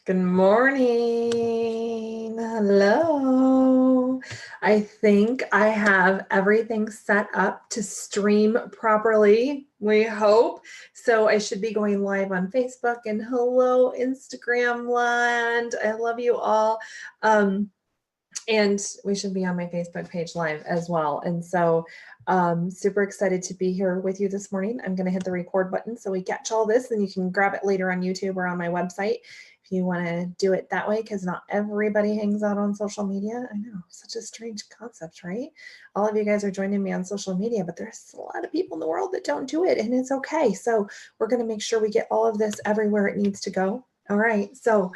Good morning. Hello. I think I have everything set up to stream properly. We hope. So I should be going live on Facebook, and hello, Instagram land. I love you all. And we should be on my Facebook page live as well. And so super excited to be here with you this morning. I'm going to hit the record button so we catch all this, and you can grab it later on YouTube or on my website if you want to do it that way, because not everybody hangs out on social media. I know, such a strange concept, right? All of you guys are joining me on social media, but there's a lot of people in the world that don't do it, and it's okay. So we're going to make sure we get all of this everywhere it needs to go. All right, so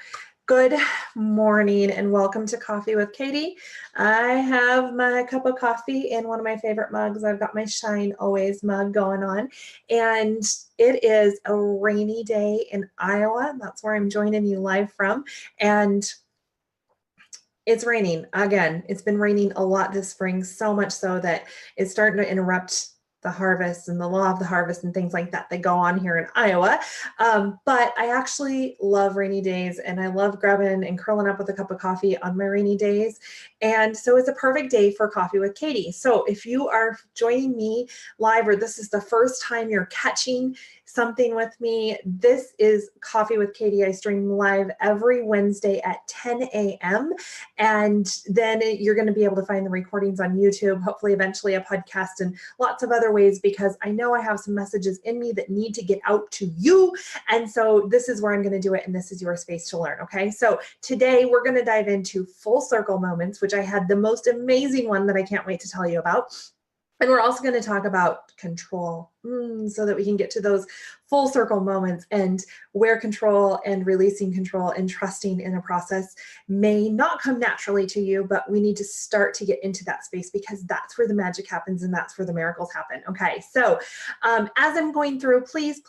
good morning and welcome to Coffee with Katie. I have my cup of coffee in one of my favorite mugs. I've got my Shine Always mug going on, and it is a rainy day in Iowa. That's where I'm joining you live from, and it's raining again. It's been raining a lot this spring, so much so that it's starting to interrupt the harvest and the law of the harvest and things like that go on here in Iowa. But I actually love rainy days, and I love grabbing and curling up with a cup of coffee on my rainy days. And so it's a perfect day for Coffee with Katie. So if you are joining me live, or this is the first time you're catching something with me, this is Coffee with Katie. I stream live every Wednesday at 10 a.m. And then you're going to be able to find the recordings on YouTube, hopefully eventually a podcast, and lots of other ways, because I know I have some messages in me that need to get out to you. And so this is where I'm going to do it, and this is your space to learn. Okay, so today we're going to dive into full circle moments, which I had the most amazing one that I can't wait to tell you about. And we're also going to talk about control, so that we can get to those full circle moments, and where control and releasing control and trusting in a process may not come naturally to you, but we need to start to get into that space, because that's where the magic happens and that's where the miracles happen. Okay, so as I'm going through, please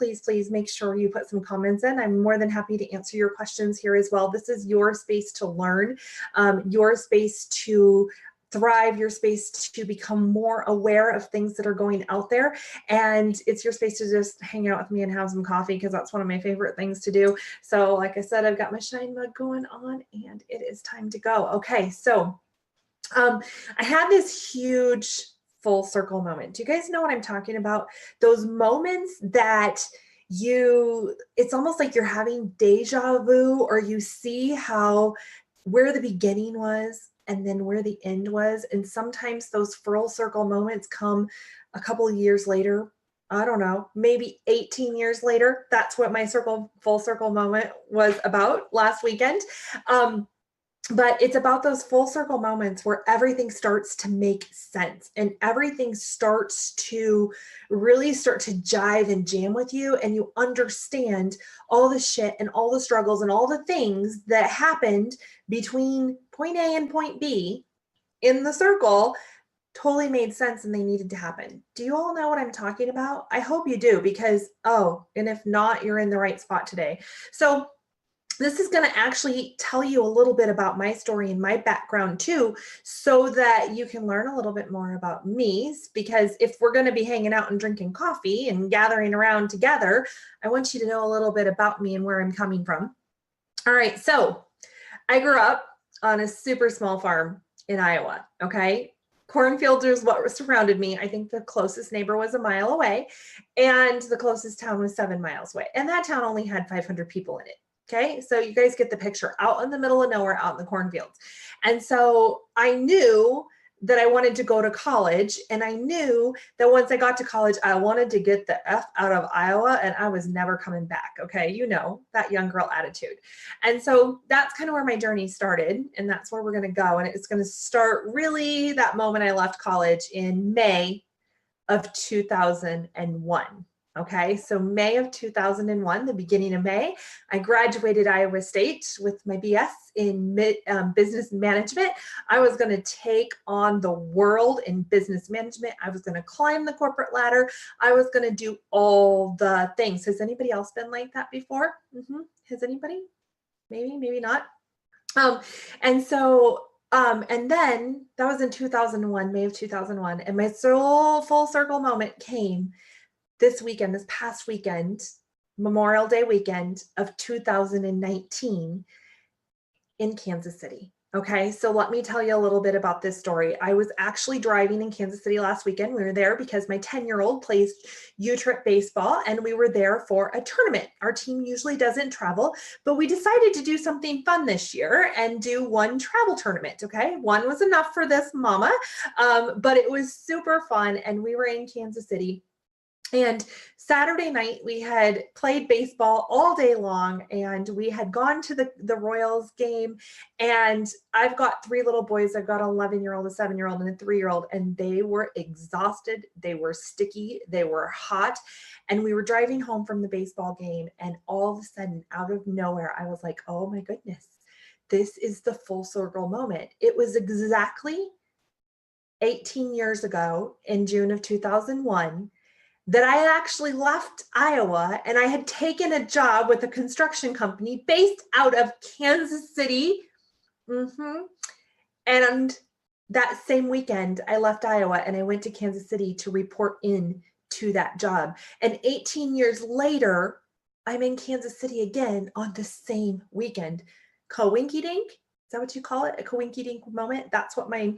make sure you put some comments in. I'm more than happy to answer your questions here as well. This is your space to learn, your space to thrive, your space to become more aware of things that are going out there. And it's your space to just hang out with me and have some coffee, because that's one of my favorite things to do. So like I said, I've got my Shine mug going on, and it is time to go. Okay, so I had this huge full circle moment. Do you guys know what I'm talking about? Those moments that it's almost like you're having deja vu, or you see where the beginning was and then where the end was. And sometimes those full circle moments come a couple of years later. I don't know, maybe 18 years later. That's what my full circle moment was about last weekend. But it's about those full circle moments where everything starts to make sense, and everything starts to really start to jive and jam with you, and you understand all the shit and all the struggles and all the things that happened between point A and point B in the circle totally made sense, and they needed to happen. Do you all know what I'm talking about? I hope you do, because, and if not, you're in the right spot today. So this is going to actually tell you a little bit about my story and my background too, so that you can learn a little bit more about me. Because if we're going to be hanging out and drinking coffee and gathering around together, I want you to know a little bit about me and where I'm coming from. All right, so I grew up on a super small farm in Iowa, okay? Cornfields is what surrounded me. I think the closest neighbor was a mile away, and the closest town was 7 miles away. And that town only had 500 people in it. Okay, so you guys get the picture, out in the middle of nowhere, out in the cornfields. And so I knew that I wanted to go to college, and I knew that once I got to college, I wanted to get the F out of Iowa, and I was never coming back. Okay, you know, that young girl attitude. And so that's kind of where my journey started, and that's where we're going to go. And it's going to start really that moment I left college in May of 2001. Okay, so May of 2001, the beginning of May, I graduated Iowa State with my BS in business management. I was going to take on the world in business management. I was going to climb the corporate ladder. I was going to do all the things. Has anybody else been like that before? Has anybody? Maybe not. And then that was in 2001, May of 2001. And my full circle moment came this past weekend, Memorial Day weekend of 2019. in Kansas City. Okay, so let me tell you a little bit about this story. I was actually driving in Kansas City last weekend. We were there because my 10-year-old plays U-Trip baseball, and we were there for a tournament. Our team usually doesn't travel, but we decided to do something fun this year and do one travel tournament. Okay, one was enough for this mama, but it was super fun, and we were in Kansas City. And Saturday night, we had played baseball all day long, and we had gone to the Royals game. And I've got three little boys. I've got an 11-year-old, a 7-year-old, and a 3-year-old, and they were exhausted. They were sticky. They were hot. And we were driving home from the baseball game, and all of a sudden, out of nowhere, I was like, oh my goodness, this is the full circle moment. It was exactly 18 years ago in June of 2001 that I had actually left Iowa, and I had taken a job with a construction company based out of Kansas City. And that same weekend, I left Iowa and I went to Kansas City to report in to that job. And 18 years later, I'm in Kansas City again on the same weekend. Coinky-dink? Is that what you call it? A coinky-dink moment? That's what my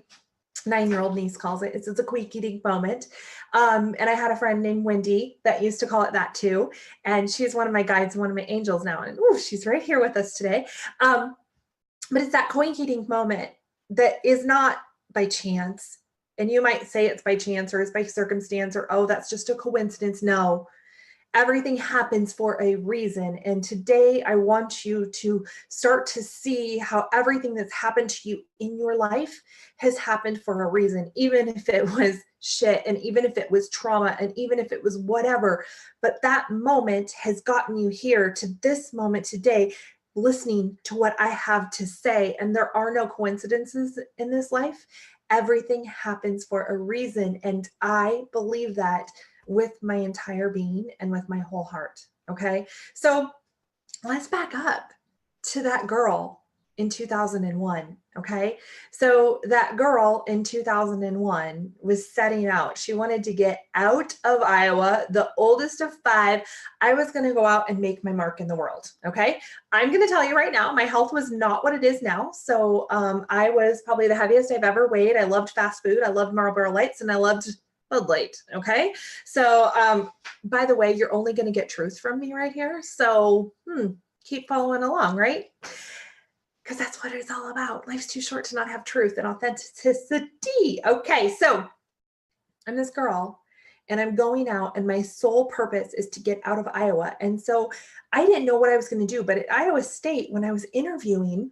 9-year-old niece calls it. It's a coinky-dink moment. And I had a friend named Wendy that used to call it that too. And she's one of my guides, one of my angels now. And ooh, she's right here with us today. But it's that coinky-dink moment that is not by chance. And you might say it's by chance or it's by circumstance or, oh, that's just a coincidence. No. Everything happens for a reason. And today I want you to start to see how everything that's happened to you in your life has happened for a reason, even if it was shit, and even if it was trauma, and even if it was whatever. But that moment has gotten you here to this moment today, listening to what I have to say. And there are no coincidences in this life. Everything happens for a reason. And I believe that with my entire being and with my whole heart. Okay. So let's back up to that girl in 2001. Okay. So that girl in 2001 was setting out. She wanted to get out of Iowa, the oldest of 5. I was going to go out and make my mark in the world. Okay. I'm going to tell you right now, my health was not what it is now. So I was probably the heaviest I've ever weighed. I loved fast food. I loved Marlboro Lights, and I loved Bud Light. Okay. So, by the way, you're only going to get truth from me right here. So, keep following along, right? Because that's what it's all about. Life's too short to not have truth and authenticity. Okay. So I'm this girl and I'm going out, and my sole purpose is to get out of Iowa. And so I didn't know what I was going to do, but at Iowa State, when I was interviewing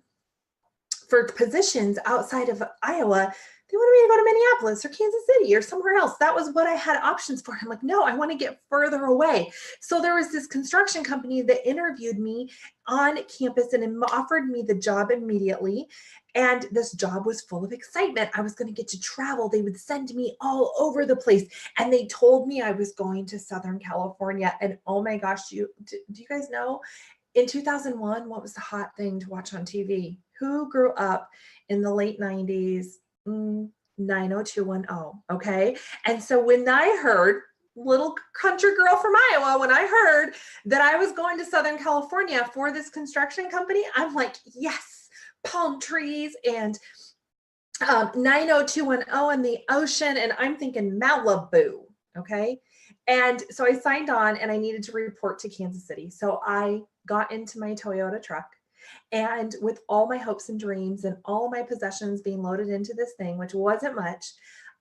for positions outside of Iowa, they wanted me to go to Minneapolis or Kansas City or somewhere else. That was what I had options for. I'm like, no, I want to get further away. So there was this construction company that interviewed me on campus and offered me the job immediately. And this job was full of excitement. I was going to get to travel. They would send me all over the place. And they told me I was going to Southern California. And oh my gosh, do you guys know? In 2001, what was the hot thing to watch on TV? Who grew up in the late 90s? 90210. Okay. And so when I heard, little country girl from Iowa, when I heard that I was going to Southern California for this construction company, I'm like, yes, palm trees and 90210 and the ocean. And I'm thinking Malibu. Okay. And so I signed on, and I needed to report to Kansas City. So I got into my Toyota truck. And with all my hopes and dreams and all my possessions being loaded into this thing, which wasn't much,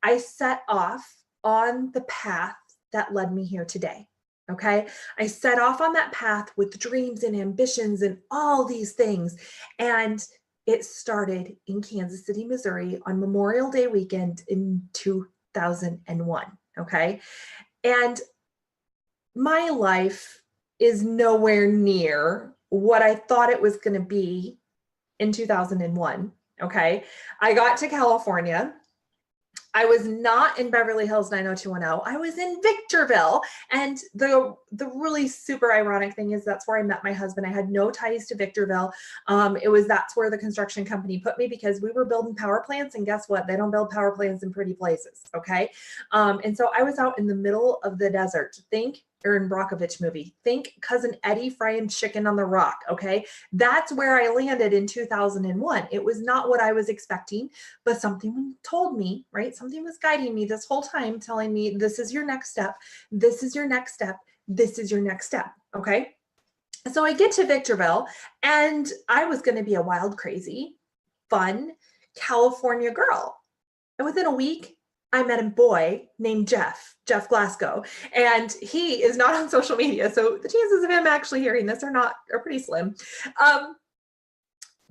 I set off on the path that led me here today. Okay. I set off on that path with dreams and ambitions and all these things. And it started in Kansas City, Missouri on Memorial Day weekend in 2001. Okay. And my life is nowhere near what I thought it was going to be in 2001. Okay. I got to California. I was not in Beverly Hills 90210. I was in Victorville. And the really super ironic thing is that's where I met my husband. I had no ties to Victorville. That's where the construction company put me, because we were building power plants, and guess what? They don't build power plants in pretty places. Okay. And so I was out in the middle of the desert. Think Erin Brockovich movie. Think Cousin Eddie frying chicken on the rock, okay? That's where I landed in 2001. It was not what I was expecting, but something told me, right? Something was guiding me this whole time, telling me this is your next step. This is your next step. This is your next step, okay? So I get to Victorville, and I was going to be a wild, crazy, fun California girl. And within a week, I met a boy named Jeff Glasgow, and he is not on social media. So the chances of him actually hearing this are pretty slim.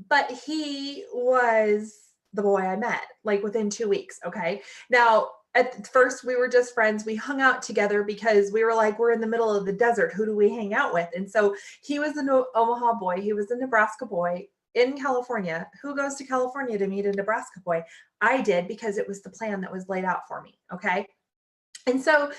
But he was the boy I met like within 2 weeks. Okay. Now, at first we were just friends. We hung out together because we were like, we're in the middle of the desert. Who do we hang out with? And so he was an Omaha boy. He was a Nebraska boy in California. Who goes to California to meet a Nebraska boy? I did, because it was the plan that was laid out for me. Okay. And so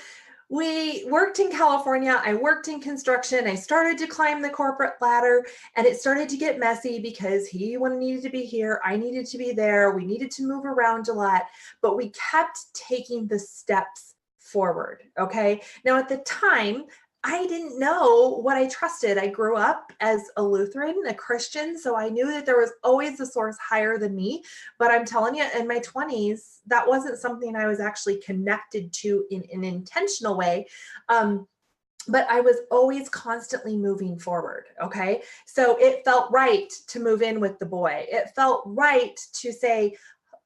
we worked in California. I worked in construction. I started to climb the corporate ladder, and it started to get messy because he needed to be here. I needed to be there. We needed to move around a lot, but we kept taking the steps forward. Okay. Now, at the time, I didn't know what I trusted. I grew up as a Lutheran, a Christian, so I knew that there was always a source higher than me. But I'm telling you, in my 20s, that wasn't something I was actually connected to in an intentional way. But I was always constantly moving forward. Okay. So it felt right to move in with the boy. It felt right to say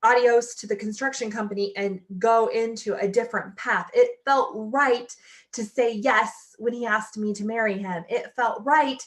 adios to the construction company and go into a different path. It felt right to say yes when he asked me to marry him. It felt right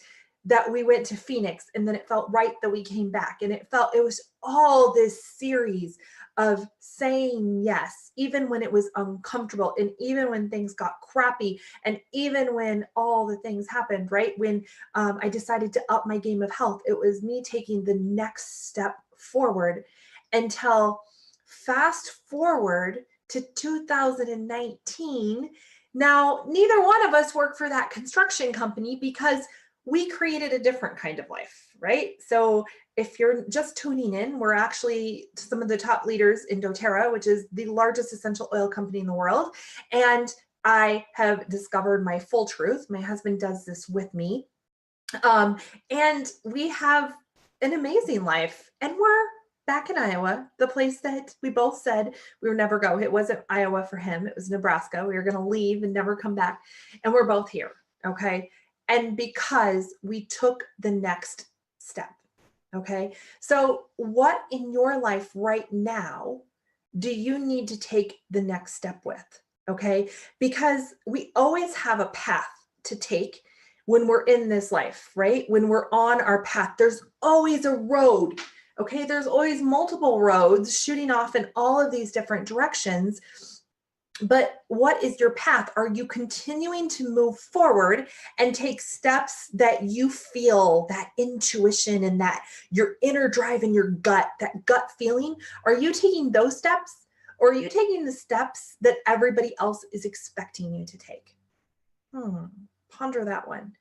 that we went to Phoenix, and then it felt right that we came back. And it was all this series of saying yes, even when it was uncomfortable, and even when things got crappy, and even when all the things happened, right? When I decided to up my game of health, it was me taking the next step forward, until fast forward to 2019. Now, neither one of us worked for that construction company because we created a different kind of life, right? So if you're just tuning in, we're actually some of the top leaders in doTERRA, which is the largest essential oil company in the world. And I have discovered my full truth. My husband does this with me. And we have an amazing life, and we're back in Iowa, the place that we both said we would never go. It wasn't Iowa for him. It was Nebraska. We were going to leave and never come back. And we're both here. Okay. And because we took the next step. Okay. So what in your life right now do you need to take the next step with? Okay. Because we always have a path to take when we're in this life, right? When we're on our path, there's always a road. Okay, there's always multiple roads shooting off in all of these different directions. But what is your path? Are you continuing to move forward and take steps that you feel, that intuition and that your inner drive and your gut, that gut feeling? Are you taking those steps, or are you taking the steps that everybody else is expecting you to take? Ponder that one.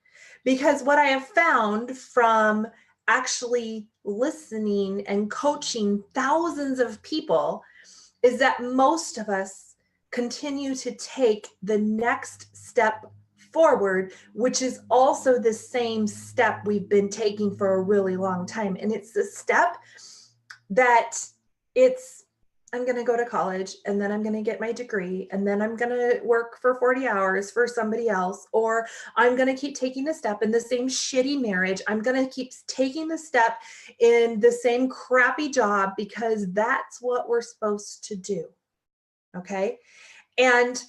Because what I have found from actually listening and coaching thousands of people is that most of us continue to take the next step forward, which is also the same step we've been taking for a really long time. And it's the step that I'm going to go to college, and then I'm going to get my degree, and then I'm going to work for 40 hours for somebody else, or I'm going to keep taking the step in the same shitty marriage. I'm going to keep taking the step in the same crappy job because that's what we're supposed to do. Okay. And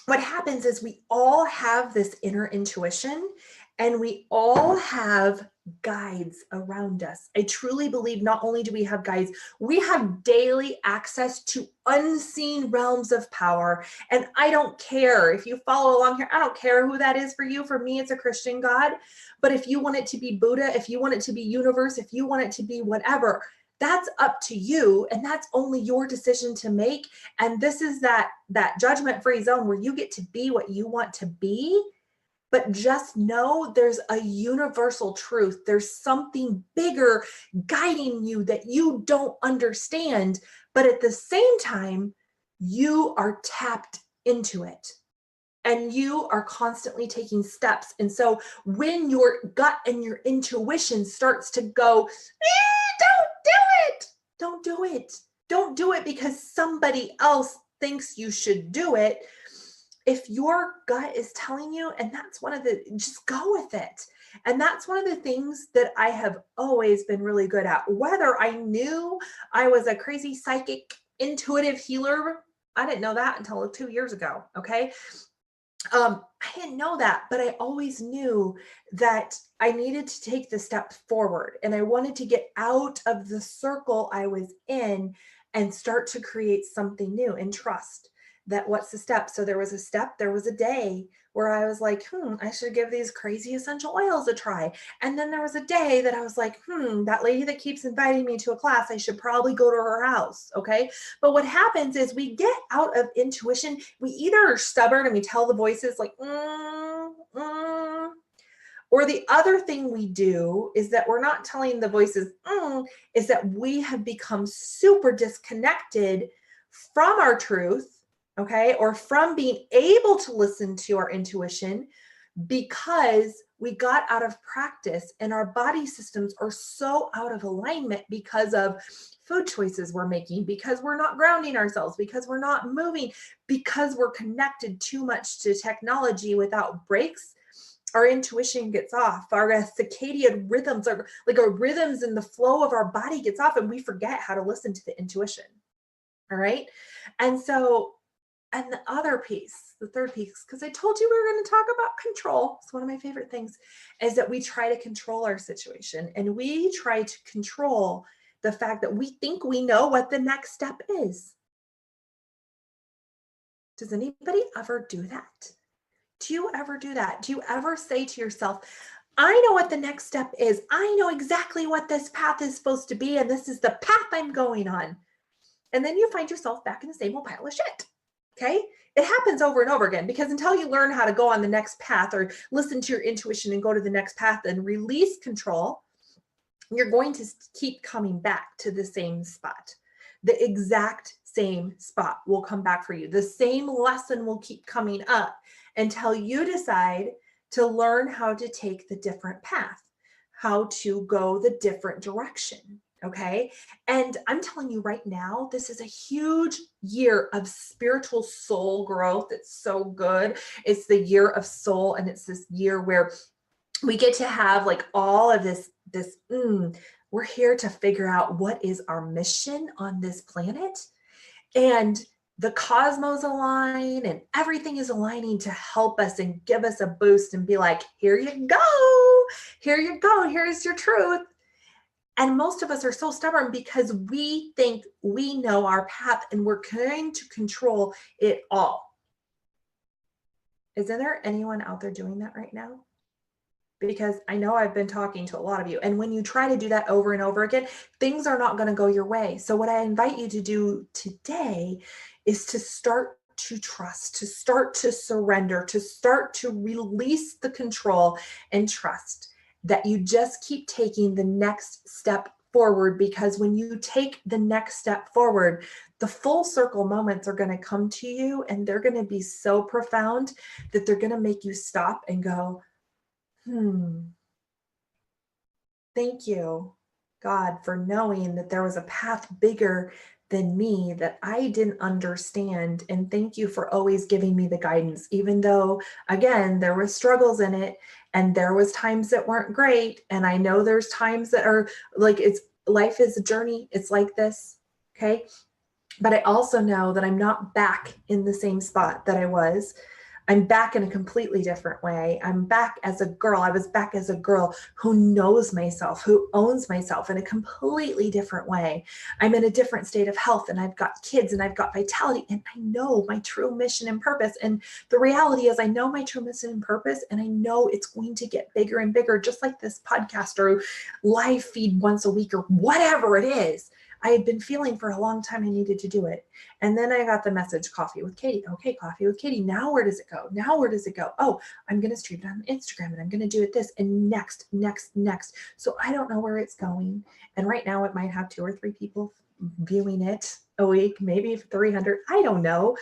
what happens is we all have this inner intuition, and we all have guides around us. I truly believe not only do we have guides, we have daily access to unseen realms of power. And I don't care if you follow along here. I don't care who that is for you. For me, it's a Christian God. But if you want it to be Buddha, if you want it to be universe, if you want it to be whatever, that's up to you. And that's only your decision to make. And this is that judgment-free zone where you get to be what you want to be. But just know there's a universal truth. There's something bigger guiding you that you don't understand. But at the same time, you are tapped into it. and you are constantly taking steps. And so when your gut and your intuition starts to go, don't do it, don't do it, don't do it because somebody else thinks you should do it. If your gut is telling you, and that's one of the, just go with it. And that's one of the things that I have always been really good at. Whether I knew I was a crazy psychic intuitive healer, I didn't know that until 2 years ago. Okay. I didn't know that, but I always knew that I needed to take the step forward and I wanted to get out of the circle I was in and start to create something new and trust that what's the step. So there was a step, there was a day where I was like, I should give these crazy essential oils a try. And then there was a day that I was like, that lady that keeps inviting me to a class, I should probably go to her house. Okay. But what happens is we get out of intuition. We either are stubborn and we tell the voices like, or the other thing we do is that we're not telling the voices, is that we have become super disconnected from our truth, okay, or from being able to listen to our intuition because we got out of practice and our body systems are so out of alignment because of food choices we're making, because we're not grounding ourselves, because we're not moving, because we're connected too much to technology without breaks. Our intuition gets off. Our circadian rhythms are like our rhythms and the flow of our body gets off and we forget how to listen to the intuition. All right. And so, and the other piece, the third piece, because I told you we were going to talk about control. It's one of my favorite things is that we try to control our situation and we try to control the fact that we think we know what the next step is. Does anybody ever do that? Do you ever do that? Do you ever say to yourself, I know what the next step is. I know exactly what this path is supposed to be, and this is the path I'm going on. And then you find yourself back in the same old pile of shit. Okay. It happens over and over again because until you learn how to go on the next path or listen to your intuition and go to the next path and release control, you're going to keep coming back to the same spot. The exact same spot will come back for you. The same lesson will keep coming up until you decide to learn how to take the different path, how to go the different direction. Okay. And I'm telling you right now, this is a huge year of spiritual soul growth. It's so good. It's the year of soul. And it's this year where we get to have like all of this, we're here to figure out what is our mission on this planet. And the cosmos align and everything is aligning to help us and give us a boost and be like, here you go. Here you go. Here's your truth. And most of us are so stubborn because we think we know our path and we're going to control it all. Isn't there anyone out there doing that right now? Because I know I've been talking to a lot of you. And when you try to do that over and over again, things are not going to go your way. So what I invite you to do today is to start to trust, to start to surrender, to start to release the control and trust that you just keep taking the next step forward. Because when you take the next step forward, the full circle moments are going to come to you and they're going to be so profound that they're going to make you stop and go, thank you, God, for knowing that there was a path bigger than me that I didn't understand. And thank you for always giving me the guidance, even though, again, there were struggles in it and there was times that weren't great. And I know there's times that are like, life is a journey. It's like this. Okay. But I also know that I'm not back in the same spot that I was. I'm back in a completely different way. I'm back as a girl. I was back as a girl who knows myself, who owns myself in a completely different way. I'm in a different state of health and I've got kids and I've got vitality and I know my true mission and purpose. And the reality is I know my true mission and purpose and I know it's going to get bigger and bigger, just like this podcast or live feed once a week or whatever it is. I had been feeling for a long time I needed to do it. And then I got the message, Coffee with Katie. Okay, Coffee with Katie. Now where does it go? Now where does it go? Oh, I'm going to stream it on Instagram and I'm going to do it this and next. So I don't know where it's going. And right now it might have 2 or 3 people viewing it a week, maybe 300. I don't know.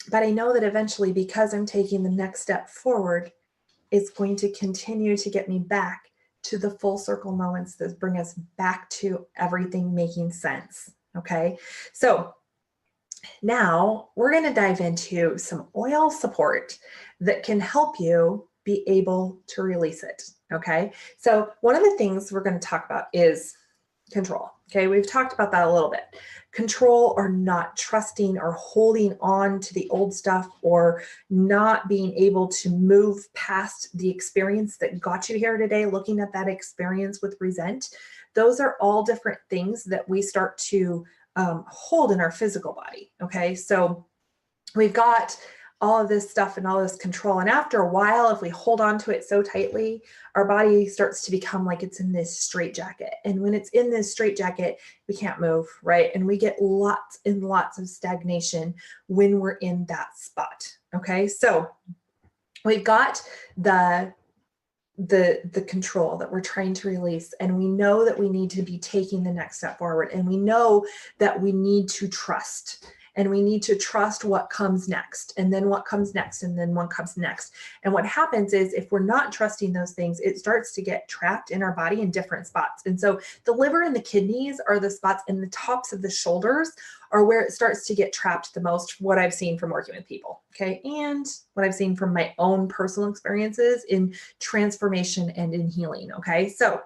But I know that eventually, because I'm taking the next step forward, it's going to continue to get me back to the full circle moments that bring us back to everything making sense. Okay. So now we're going to dive into some oil support that can help you be able to release it. Okay. So one of the things we're going to talk about is control. Okay. We've talked about that a little bit. Control, or not trusting or holding on to the old stuff, or not being able to move past the experience that got you here today, looking at that experience with resent. Those are all different things that we start to hold in our physical body. Okay. So we've got all of this stuff and all this control. And after a while, if we hold on to it so tightly, our body starts to become like it's in this straitjacket. And when it's in this straitjacket, we can't move, right? And we get lots and lots of stagnation when we're in that spot. Okay. So we've got the control that we're trying to release, and we know that we need to be taking the next step forward, and we know that we need to trust, and we need to trust what comes next, and then what comes next, and then what comes next. And what happens is, if we're not trusting those things, it starts to get trapped in our body in different spots. And so the liver and the kidneys are the spots, and the tops of the shoulders are where it starts to get trapped the most, what I've seen from working with people, okay? And what I've seen from my own personal experiences in transformation and in healing, okay? So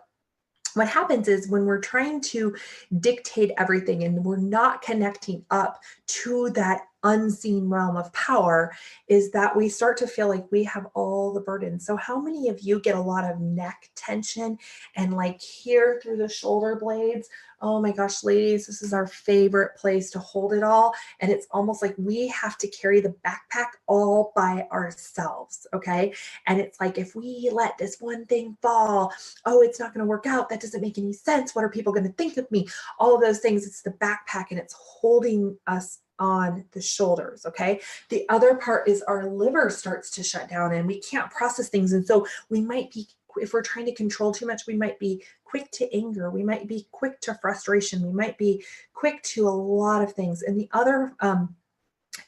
what happens is, when we're trying to dictate everything and we're not connecting up to that unseen realm of power, is that we start to feel like we have all the burden. So how many of you get a lot of neck tension and like here through the shoulder blades? Oh my gosh, ladies, this is our favorite place to hold it all. And it's almost like we have to carry the backpack all by ourselves, okay? And it's like, if we let this one thing fall, oh, it's not going to work out. That doesn't make any sense. What are people going to think of me? All of those things. It's the backpack, and it's holding us on the shoulders. Okay. The other part is our liver starts to shut down, and we can't process things. And so we might be, if we're trying to control too much, we might be quick to anger. We might be quick to frustration. We might be quick to a lot of things. And the other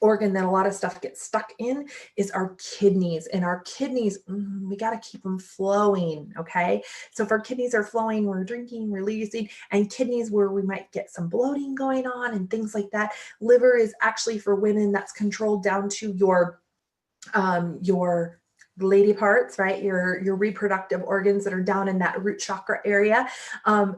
organ that a lot of stuff gets stuck in is our kidneys. And our kidneys, we got to keep them flowing. Okay. So if our kidneys are flowing, we're drinking, we're releasing, and kidneys where we might get some bloating going on and things like that. Liver is actually for women, that's controlled down to your lady parts, right? Your reproductive organs that are down in that root chakra area.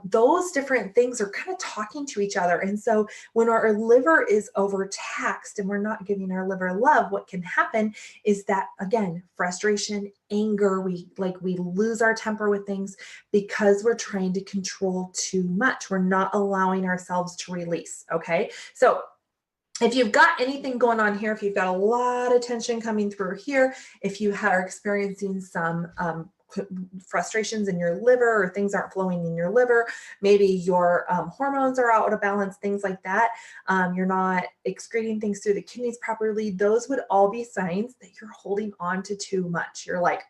Those different things are kind of talking to each other. And so when our liver is overtaxed and we're not giving our liver love, what can happen is that, again, frustration, anger, we lose our temper with things because we're trying to control too much. We're not allowing ourselves to release. Okay. So if you've got anything going on here, if you've got a lot of tension coming through here, if you are experiencing some frustrations in your liver, or things aren't flowing in your liver, maybe your hormones are out of balance, things like that, you're not excreting things through the kidneys properly, those would all be signs that you're holding on to too much. You're like,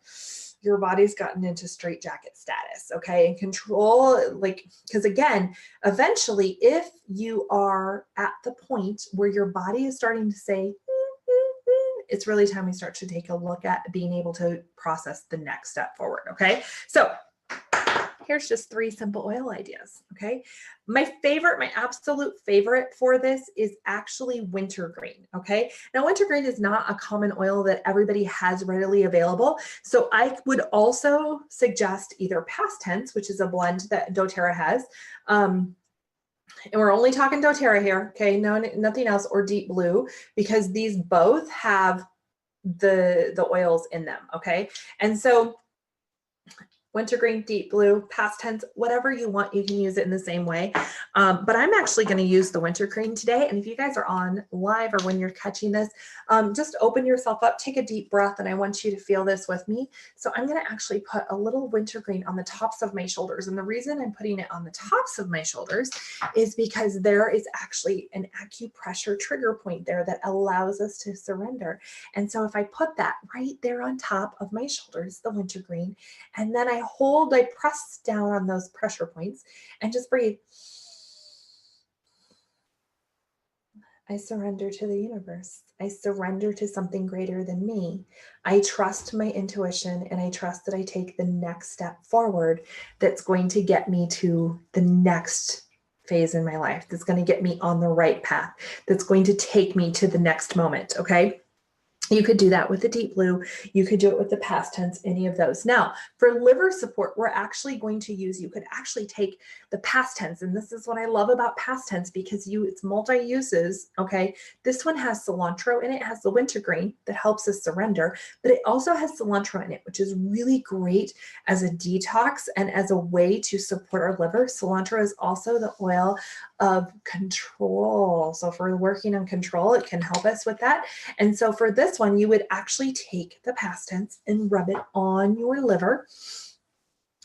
your body's gotten into straitjacket status, okay? And control, because again, eventually, if you are at the point where your body is starting to say, it's really time we start to take a look at being able to process the next step forward, okay? So here's just 3 simple oil ideas, okay? My absolute favorite for this is actually wintergreen, okay? Now, wintergreen is not a common oil that everybody has readily available. So I would also suggest either past tense, which is a blend that doTERRA has, and we're only talking doTERRA here, okay? No, nothing else, or deep blue, because these both have the oils in them, okay? And so wintergreen, deep blue, past tense, whatever you want, you can use it in the same way. But I'm actually going to use the wintergreen today. And if you guys are on live or when you're catching this, just open yourself up, take a deep breath, and I want you to feel this with me. So I'm going to actually put a little wintergreen on the tops of my shoulders. And the reason I'm putting it on the tops of my shoulders is because there is actually an acupressure trigger point there that allows us to surrender. And so if I put that right there on top of my shoulders, the wintergreen, and then I press down on those pressure points and just breathe. I surrender to the universe. I surrender to something greater than me. I trust my intuition, and I trust that I take the next step forward that's going to get me to the next phase in my life, that's going to get me on the right path, that's going to take me to the next moment. Okay. You could do that with the deep blue. You could do it with the past tense, any of those. Now, for liver support, we're actually going to use, you could actually take the past tense. And this is what I love about past tense, because it's multi-uses, okay? This one has cilantro in it. It has the wintergreen that helps us surrender, but it also has cilantro in it, which is really great as a detox and as a way to support our liver. Cilantro is also the oil of control. So if we're working on control, it can help us with that. And so for this one, you would actually take the past tense and rub it on your liver.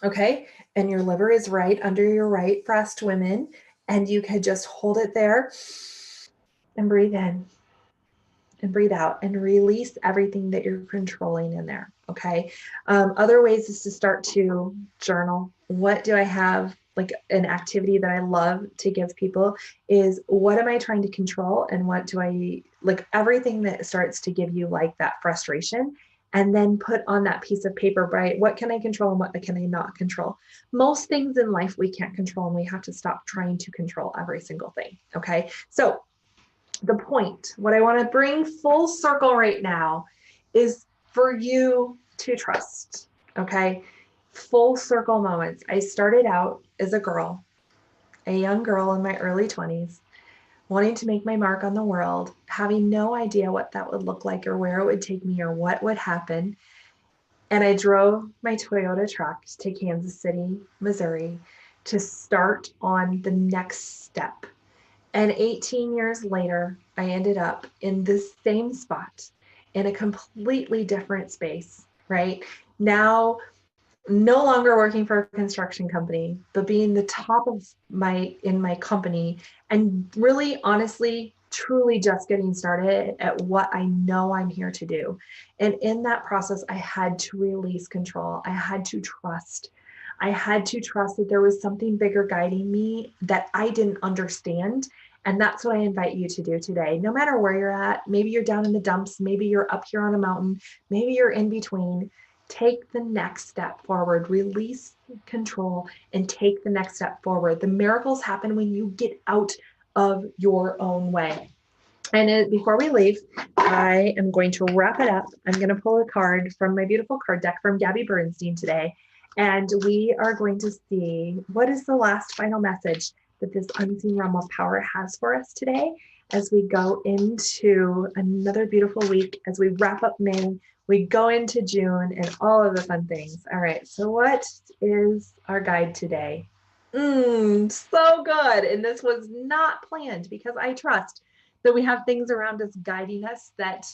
Okay. And your liver is right under your right breast, women. And you could just hold it there and breathe in and breathe out and release everything that you're controlling in there. Okay. Other ways is to start to journal. What do I have? Like an activity that I love to give people is, what am I trying to control? And what do I like? Everything that starts to give you like that frustration, and then put on that piece of paper, right? What can I control and what can I not control? Most things in life we can't control, and we have to stop trying to control every single thing. Okay. So the point, what I want to bring full circle right now, is for you to trust. Okay. Full circle moments. I started out as a girl, a young girl in my early 20s, wanting to make my mark on the world, having no idea what that would look like or where it would take me or what would happen. And I drove my Toyota truck to Kansas City, Missouri, to start on the next step. And 18 years later, I ended up in the same spot in a completely different space, right? Now, no longer working for a construction company, but being the top of in my company, and really honestly, truly just getting started at what I know I'm here to do. And in that process, I had to release control. I had to trust. I had to trust that there was something bigger guiding me that I didn't understand. And that's what I invite you to do today. No matter where you're at, maybe you're down in the dumps, maybe you're up here on a mountain, maybe you're in between. Take the next step forward, release control, and take the next step forward. The miracles happen when you get out of your own way. And before we leave, I am going to wrap it up. I'm going to pull a card from my beautiful card deck from Gabby Bernstein today. And we are going to see what is the last final message that this unseen realm of power has for us today as we go into another beautiful week, as we wrap up May, we go into June and all of the fun things. All right, so what is our guide today? So good. And this was not planned, because I trust that we have things around us guiding us that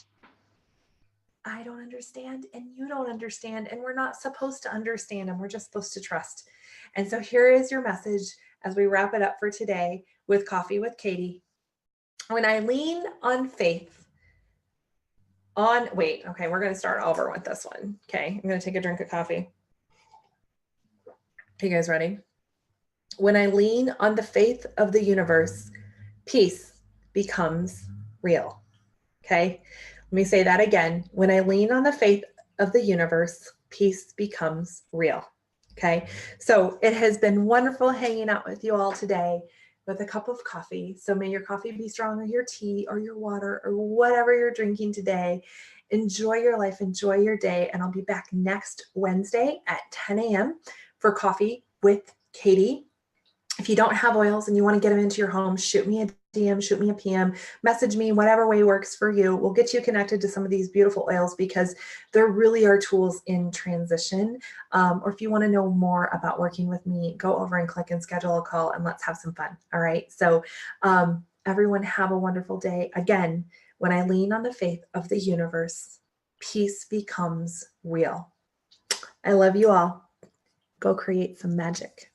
I don't understand and you don't understand, and we're not supposed to understand them. We're just supposed to trust. And so here is your message as we wrap it up for today with Coffee with Katie. When I lean on faith, wait, okay, we're going to start over with this one. Okay, I'm going to take a drink of coffee. Are you guys ready? When I lean on the faith of the universe, peace becomes real. Okay, let me say that again. When I lean on the faith of the universe, peace becomes real. Okay, so it has been wonderful hanging out with you all today with a cup of coffee. So may your coffee be strong, or your tea, or your water, or whatever you're drinking today. Enjoy your life, enjoy your day, and I'll be back next Wednesday at 10 a.m. for Coffee with Katie. If you don't have oils and you want to get them into your home, shoot me a DM, shoot me a PM, message me, whatever way works for you. We'll get you connected to some of these beautiful oils, because there really are tools in transition. Or if you want to know more about working with me, go over and click and schedule a call, and let's have some fun. All right. So everyone have a wonderful day. Again, when I lean on the faith of the universe, peace becomes real. I love you all. Go create some magic.